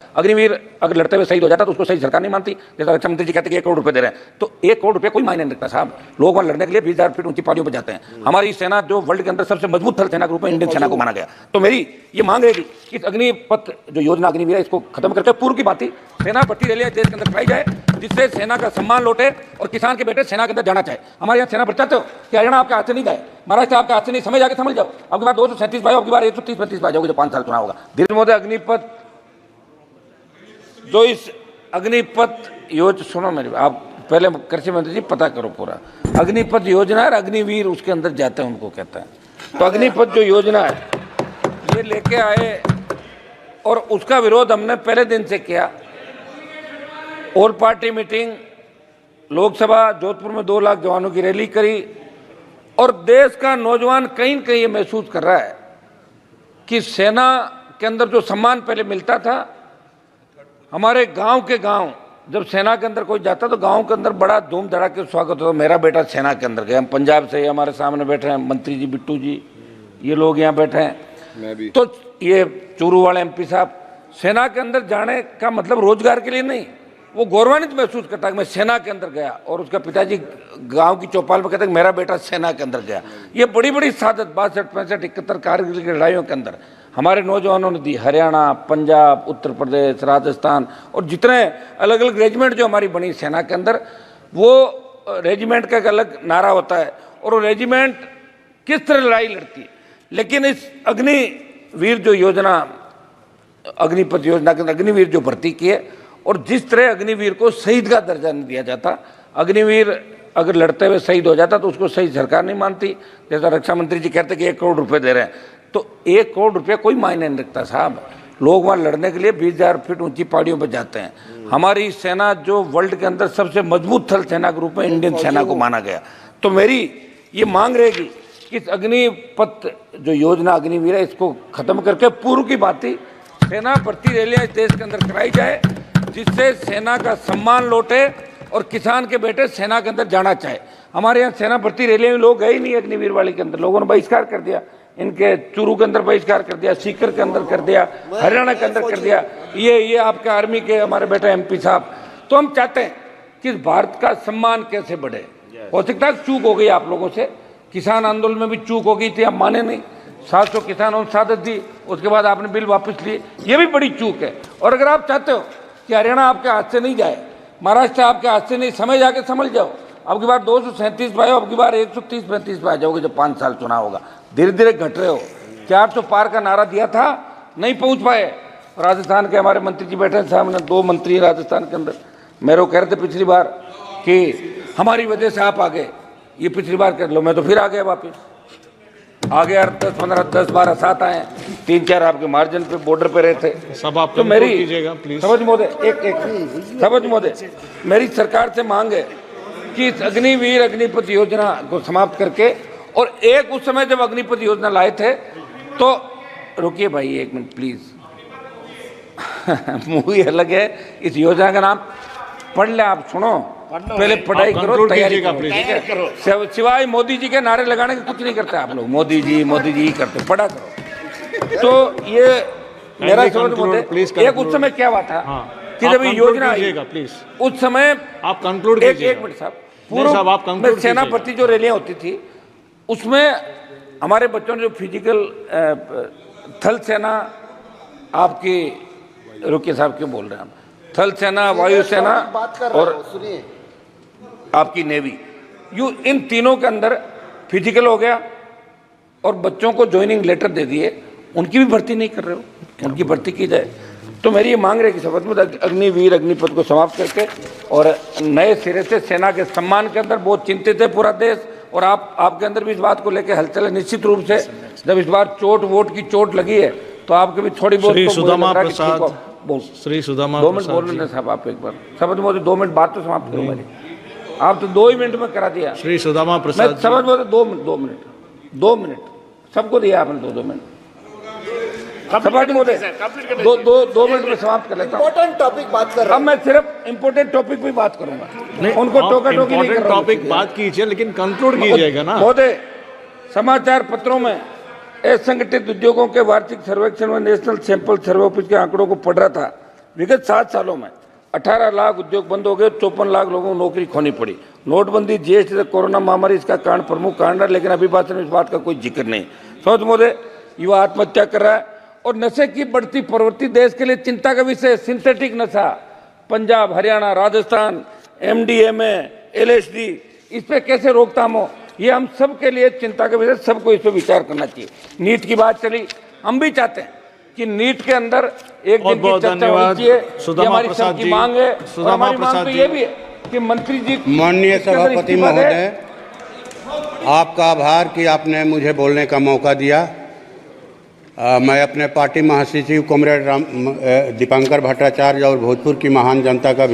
अग्निवीर अगर लड़ते हुए शहीद हो जाता तो उसको सही सरकार नहीं मानती। जैसा रक्षा मंत्री जी कहते हैं कि 1 करोड़ रुपए दे रहे हैं, तो 1 करोड़ रुपए कोई मायने नहीं रखता साहब। लोग वहां लड़ने के लिए 20,000 फीट ऊंची पहाड़ियों पर जाते हैं। हमारी सेना जो वर्ल्ड के अंदर सबसे मजबूत थल सेना के रूप में इंडियन सेना को माना गया। तो मेरी ये मांग रहेगी कि इस अग्निपथ जो योजना अग्निवीर है इसको खत्म करके पूर्व की बात सेना भर्ती रैलियां देश के अंदर कराई जाए, जिससे सेना का सम्मान लौटे और किसान के बेटे सेना के अंदर जाना चाहे। हमारे यहाँ सेना भर्ती चाहते हो कि हरियाणा आपके हाथ से नहीं जाए, महाराष्ट्र आपके हाथ से नहीं, समय जाके समझ जाओ। अब की बार 237 पाए, अब की बार 130-35 पाए जाओगे जो 5 साल चुनाव होगा। धीरे मोदी अग्निपथ जो इस अग्निपथ योजना, सुनो मेरी, आप पहले कृषि मंत्री जी पता करो पूरा। अग्निपथ योजना है, अग्निवीर उसके अंदर जाते हैं उनको कहता है। तो अग्निपथ जो योजना है ये लेके आए और उसका विरोध हमने पहले दिन से किया। All party meeting, Lok Sabha Jodhpur में 2 लाख जवानों की रैली करी और देश का नौजवान कहीं न कहीं ये महसूस कर रहा है कि सेना के अंदर जो सम्मान पहले मिलता था, हमारे गांव के गांव जब सेना के अंदर कोई जाता तो गांव के अंदर बड़ा धूम धड़ाके स्वागत होता। मेरा बेटा सेना के अंदर गया। हम पंजाब से, हमारे सामने बैठे हैं मंत्री जी, बिट्टू जी, ये लोग यहाँ बैठे हैं, मैं भी। तो ये चूरू वाले एमपी साहब, सेना के अंदर जाने का मतलब रोजगार के लिए नहीं, वो गौरवान्वित महसूस करता है कि मैं सेना के अंदर गया। और उसका पिताजी गांव की चौपाल में कहते हैं मेरा बेटा सेना के अंदर गया। ये बड़ी बड़ी सादत 62, 65, 71 कारगिल की लड़ाइयों के अंदर हमारे नौजवानों ने दी। हरियाणा, पंजाब, उत्तर प्रदेश, राजस्थान और जितने अलग अलग रेजिमेंट जो हमारी बनी सेना के अंदर, वो रेजिमेंट का एक अलग नारा होता है और वो रेजिमेंट किस तरह लड़ाई लड़ती है। लेकिन इस अग्निवीर जो योजना, अग्निपथ योजना के अंदर अग्निवीर जो भर्ती की है, और जिस तरह अग्निवीर को शहीद का दर्जा नहीं दिया जाता, अग्निवीर अगर लड़ते हुए शहीद हो जाता तो उसको सही सरकार नहीं मानती। जैसा रक्षा मंत्री जी कहते हैं कि 1 करोड़ रुपए दे रहे हैं, तो 1 करोड़ रुपये कोई मायने नहीं रखता साहब। लोग वहाँ लड़ने के लिए 20,000 फीट ऊंची पहाड़ियों पर जाते हैं। हमारी सेना जो वर्ल्ड के अंदर सबसे मजबूत थल सेना के रूप में इंडियन सेना को माना गया। तो मेरी ये मांग रहेगी कि इस अग्निपथ जो योजना अग्निवीर है इसको खत्म करके पूर्व की बात सेना भर्ती रैलियां इस देश के अंदर कराई जाए, जिससे सेना का सम्मान लौटे और किसान के बेटे सेना के अंदर जाना चाहे। हमारे यहाँ सेना भर्ती रैलियां में लोग गए ही नहीं अग्निवीर वाली के अंदर। लोगों ने बहिष्कार कर दिया, इनके चूरू के अंदर बहिष्कार कर दिया, सीकर के अंदर कर दिया, हरियाणा के अंदर कर दिया, ये आपके आर्मी के हमारे बेटे एमपी साहब। तो हम चाहते हैं कि भारत का सम्मान कैसे बढ़े। हो सकता है चूक हो गई आप लोगों से, किसान आंदोलन में भी चूक हो गई थी, आप माने नहीं। 700 किसानों ने शहादत दी, उसके बाद आपने बिल वापस लिए, ये भी बड़ी चूक है। और अगर आप चाहते हो कि हरियाणा आपके हाथ से नहीं जाए, महाराष्ट्र आपके हाथ से नहीं, समय जाके समझ जाओ। अब की बार 237 पाए, अब की बार 130-35 पाए जाओगे जब 5 साल चुनाव होगा। धीरे धीरे घट रहे हो। 400 पार का नारा दिया था, नहीं पहुंच पाए। राजस्थान के हमारे मंत्री जी बैठे सामने, 2 मंत्री राजस्थान के अंदर, मेरे को कह रहे थे पिछली बार कि हमारी वजह से आप आ गए, ये पिछली बार कर लो। मैं तो फिर आ गया वापिस, आ गया 10-15, 10-12 7 आए, 3-4 आपके मार्जिन पे बॉर्डर पे रहे थे। सब आप तो मेरी प्लीज समझ मोदे, एक समझ मोदे, मेरी सरकार से मांग है कि इस अग्निवीर अग्निपथ योजना को समाप्त करके, और एक उस समय जब अग्निपथ योजना लाए थे तो, रुकिए भाई 1 मिनट प्लीज, मूवी अलग है, इस योजना का नाम पढ़ ले आप, सुनो पहले पढ़ाई करो, तैयारी करो। सिवाय मोदी जी के नारे लगाने के कुछ नहीं करते आप लोग, मोदी जी ही करते, पढ़ा करो। तो ये मेरा समझ मोदे, एक उस समय क्या हुआ था कि जब योजना आई, उस समय आप कंक्लूड कीजिए। 1 मिनट साहब, पूर्व सेना भर्ती जो रैलियां होती थी उसमें हमारे बच्चों ने जो फिजिकल थल सेना आपकी, रुकिए साहब क्यों बोल रहे हैं हम, थल सेना, वायुसेना और आपकी नेवी, इन तीनों के अंदर फिजिकल हो गया और बच्चों को ज्वाइनिंग लेटर दे दिए, उनकी भी भर्ती नहीं कर रहे हो, उनकी भर्ती की जाए। तो मेरी ये मांग रही है कि शपथ में अग्निवीर अग्निपथ को समाप्त करके और नए सिरे से सेना के सम्मान के अंदर बहुत चिंतित है पूरा देश, और आपके अंदर भी इस बात को लेकर हलचल है। निश्चित रूप से जब इस बार वोट की चोट लगी है तो आपके भी थोड़ी बहुत श्री सुदामा प्रसाद 2 मिनट बोल रहे साहब, आप एक बार शपथ मोदी 2 मिनट बात तो समाप्त करो मेरी, आप तो 2 ही मिनट में करा दिया। श्री सुदामा प्रसाद समझ मोदी 2 मिनट सबको दिया आपने, 2 मिनट सपाटी मोदी 2 मिनट में समाप्त कर लेता हूँ। इम्पोर्टेंट टॉपिक बात कर रहा हूँ, अब मैं सिर्फ इम्पोर्टेंट टॉपिक पे बात करूंगा, उनको टोका टोकी नहीं कर रहा हूं। टॉपिक बात कीजिए लेकिन कंक्लूड कीजिएगा ना। महोदय, समाचार पत्रों में असंगठित उद्योगों के वार्षिक सर्वेक्षण में नेशनल सैंपल सर्वे ऑफिस के आंकड़ों को पढ़ रहा था, विगत 7 सालों में 18 लाख उद्योग बंद हो गए, 54 लाख लोगों को नौकरी खोनी पड़ी। नोटबंदी, जीएसटी, कोरोना महामारी इसका कारण, प्रमुख कारण है, लेकिन अभी बात में इस बात का कोई जिक्र नहीं। समझ मोदे, युवा आत्महत्या कर रहा है और नशे की बढ़ती प्रवृत्ति देश के लिए चिंता का विषय है। सिंथेटिक नशा, पंजाब, हरियाणा, राजस्थान, एमडीएमए, एलएसडी, इस पे कैसे रोकथाम हो, ये हम सब के लिए चिंता का विषय, सबको इस पर विचार करना चाहिए। नीट की बात चली, हम भी चाहते हैं कि नीट के अंदर एक दिन की चर्चा होनी चाहिए। ये हमारी सबकी मांग है। और हमारी मांग तो ये भी है कि मंत्री जी, माननीय सभापति महोदय, आपका आभार कि आपने मुझे बोलने का मौका दिया। मैं अपने पार्टी महासचिव कॉमरेड दीपांकर भट्टाचार्य और भोजपुर की महान जनता का भी